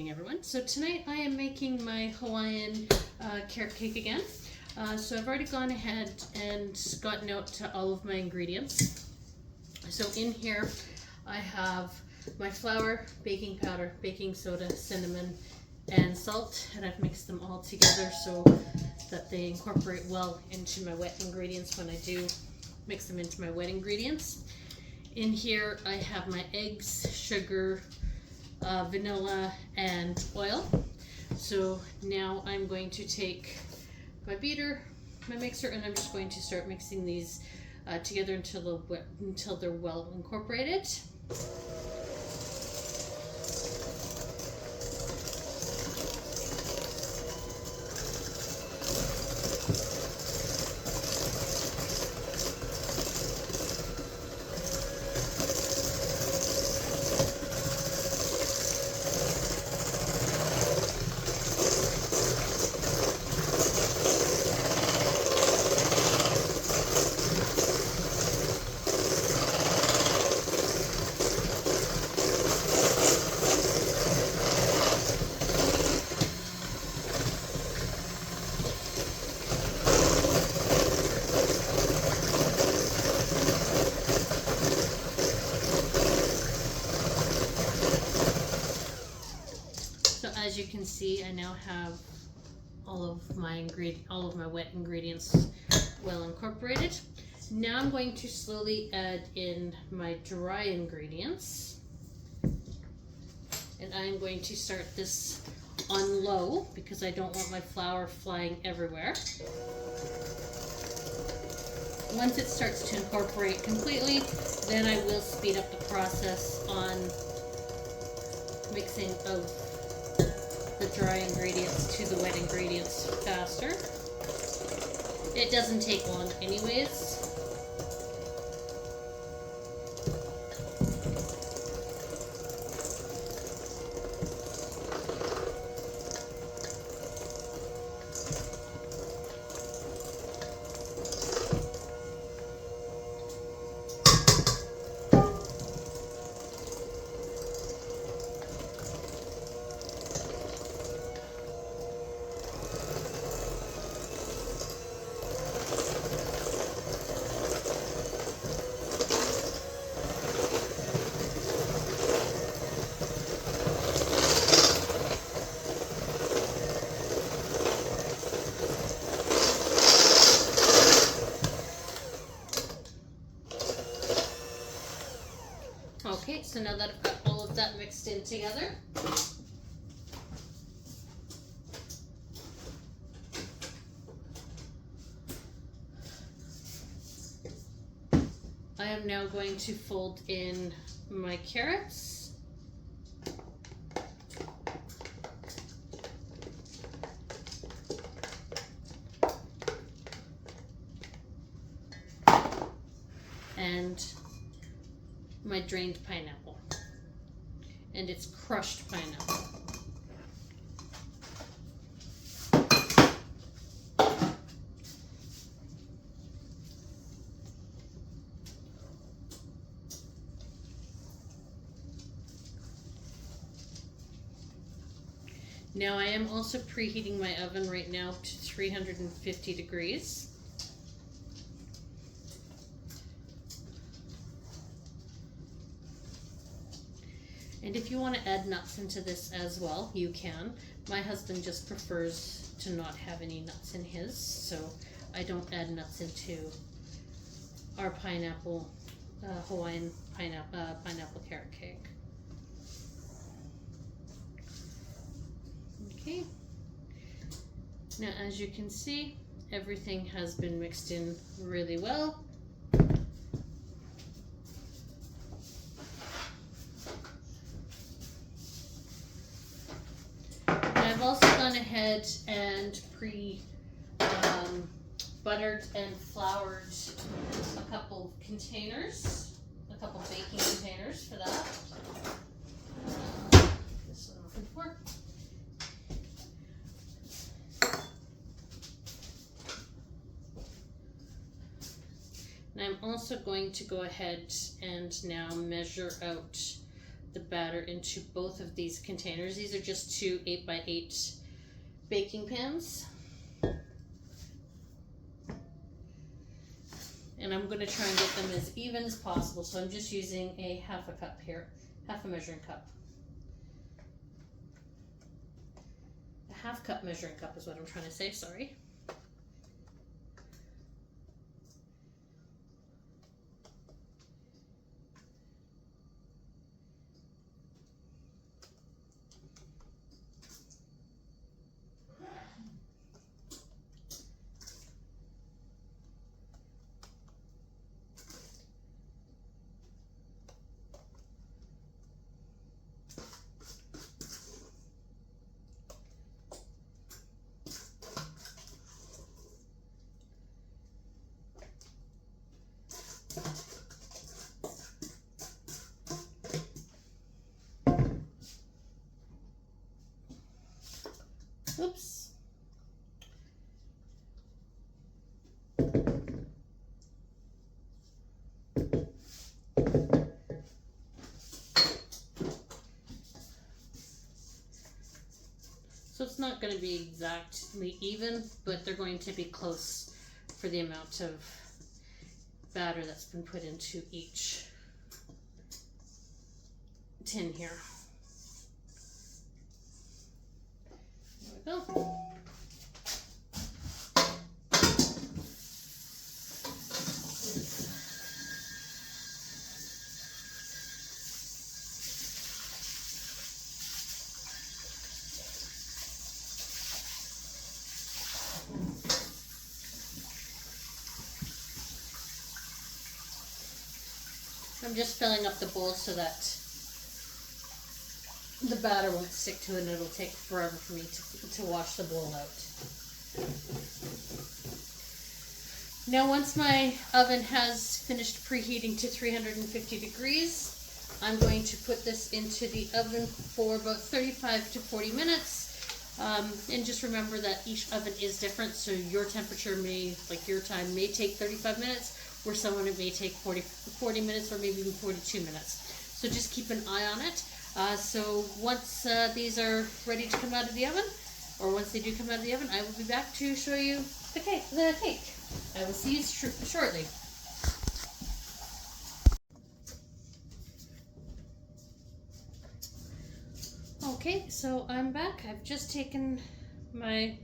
evening, everyone. So tonight I am making my Hawaiian carrot cake again. So I've already gone ahead and gotten out to all of my ingredients. So in here I have my flour, baking powder, baking soda, cinnamon, and salt, and I've mixed them all together so that they incorporate well into my wet ingredients when I do mix them into my wet ingredients. In here I have my eggs, sugar, vanilla, and oil. So now I'm going to take my beater, my mixer, and I'm just going to start mixing these together until they're well incorporated. As you can see, I now have all of my wet ingredients well incorporated. Now I'm going to slowly add in my dry ingredients, and I'm going to start this on low because I don't want my flour flying everywhere. Once it starts to incorporate completely, then I will speed up the process on mixing of the dry ingredients to the wet ingredients faster. It doesn't take long anyways. Okay, so now that I've got all of that mixed in together, I am now going to fold in my carrots. And my drained pineapple, and it's crushed pineapple. Now I am also preheating my oven right now to 350 degrees. And if you want to add nuts into this as well, you can. My husband just prefers to not have any nuts in his, so I don't add nuts into our pineapple, Hawaiian pineapple carrot cake. Okay. Now, as you can see, everything has been mixed in really well. I've also gone ahead and buttered and floured a couple containers, a couple baking containers for that. This one open for. And I'm also going to go ahead and now measure out the batter into both of these containers. These are just two 8x8 baking pans. And I'm going to try and get them as even as possible. So I'm just using a half a cup here, half a measuring cup. A half cup measuring cup is what I'm trying to say, sorry. Oops. So it's not going to be exactly even, but they're going to be close for the amount of batter that's been put into each tin here. There we go. I'm just filling up the bowl so that the batter won't stick to it and it'll take forever for me to wash the bowl out. Now once my oven has finished preheating to 350 degrees, I'm going to put this into the oven for about 35 to 40 minutes. And just remember that each oven is different, so your temperature may, like your time, may take 35 minutes, where someone it may take 40 minutes or maybe even 42 minutes. So just keep an eye on it. So once these are ready to come out of the oven, or once they do come out of the oven, I will be back to show you the cake. I will see you shortly. Okay, so I'm back. I've just taken my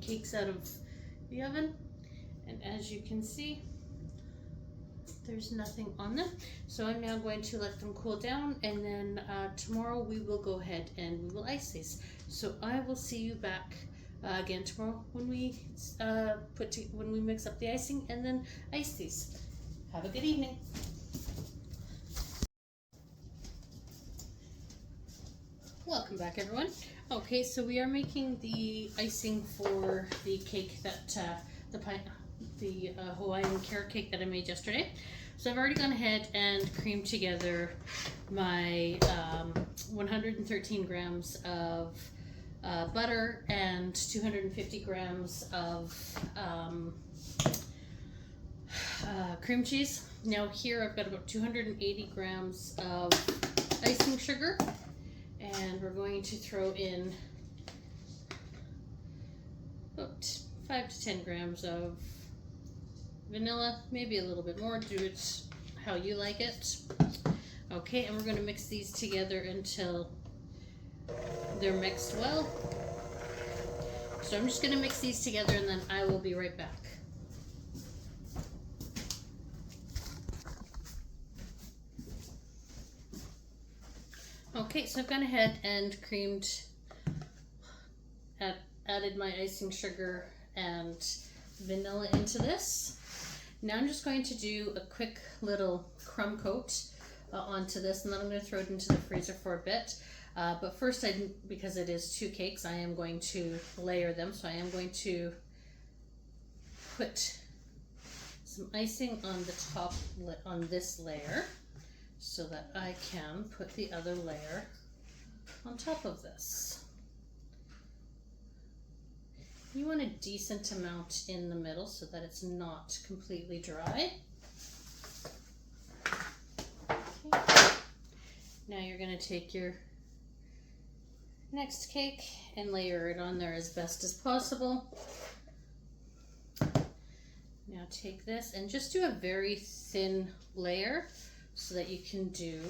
cakes out of the oven, and as you can see, there's nothing on them. So I'm now going to let them cool down, and then tomorrow we will go ahead and we will ice these. So I will see you back again tomorrow when we when we mix up the icing and then ice these. Have a good evening. Welcome back, everyone. Okay, so we are making the icing for the cake that the Hawaiian Carrot Cake that I made yesterday. So I've already gone ahead and creamed together my 113 grams of butter and 250 grams of cream cheese. Now here I've got about 280 grams of icing sugar, and we're going to throw in about 5 to 10 grams of vanilla, maybe a little bit more, do it how you like it. Okay, and we're going to mix these together until they're mixed well. So I'm just going to mix these together and then I will be right back. Okay, so I've gone ahead and added my icing sugar and vanilla into this. Now I'm just going to do a quick little crumb coat onto this, and then I'm going to throw it into the freezer for a bit. But first, because it is two cakes, I am going to layer them. So I am going to put some icing on the top on this layer so that I can put the other layer on top of this. You want a decent amount in the middle so that it's not completely dry. Okay. going to take your next cake and layer it on there as best as possible. Now take this and just do a very thin layer so that you can do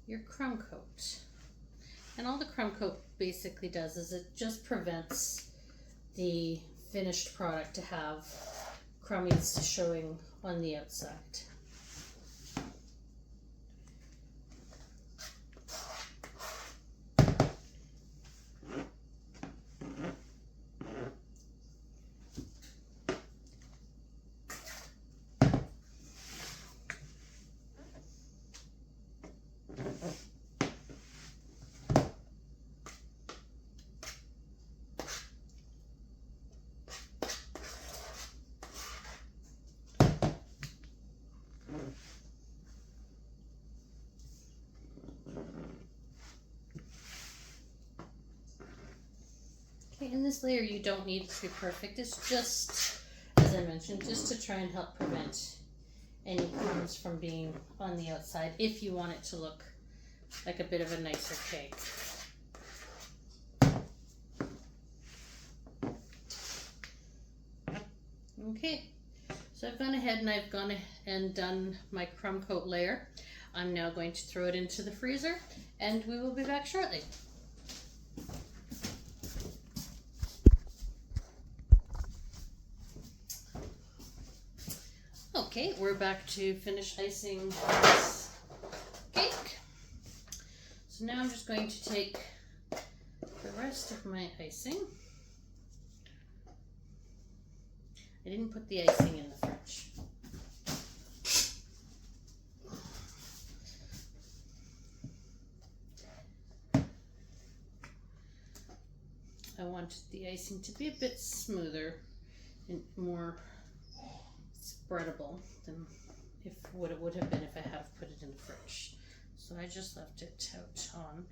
your crumb coat. And all the crumb coat basically does is it just prevents the finished product to have crummies showing on the outside. Okay, in this layer you don't need it to be perfect. It's just, as I mentioned, just to try and help prevent any crumbs from being on the outside if you want it to look like a bit of a nicer cake. Okay, so I've gone ahead and done my crumb coat layer. I'm now going to throw it into the freezer and we will be back shortly. Okay, we're back to finish icing this cake. So now I'm just going to take the rest of my icing. I didn't put the icing in the fridge. I wanted the icing to be a bit smoother and more spreadable than what it would have been if I had put it in the fridge. So I just left it out on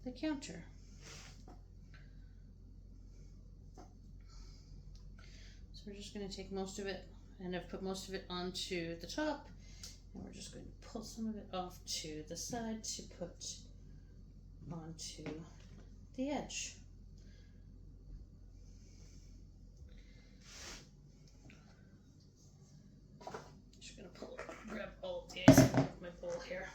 the counter. So we're just going to take most of it, and I've put most of it onto the top, and we're just going to pull some of it off to the side to put onto the edge. Grab all of the icing out of my bowl here.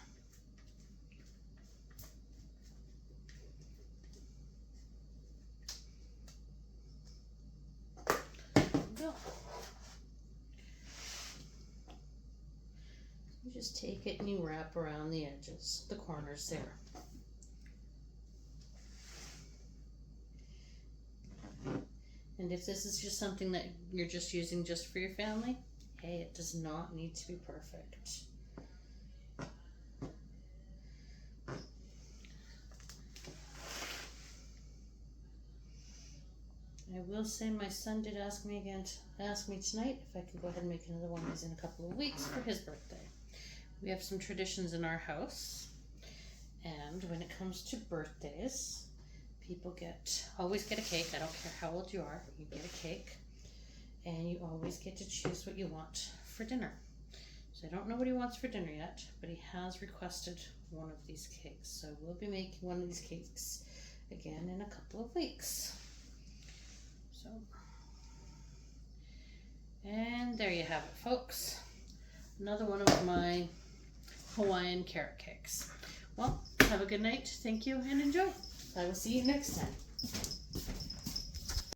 There we go. You just take it and you wrap around the edges, the corners there. And if this is just something that you're just using just for your family, hey, it does not need to be perfect. I will say my son did ask me tonight if I could go ahead and make another one of these in a couple of weeks for his birthday. We have some traditions in our house, and when it comes to birthdays, people always get a cake. I don't care how old you are, you get a cake. And you always get to choose what you want for dinner. So I don't know what he wants for dinner yet, but he has requested one of these cakes. So we'll be making one of these cakes again in a couple of weeks. So, and there you have it, folks. Another one of my Hawaiian carrot cakes. Well, have a good night. Thank you and enjoy. I will see you next time.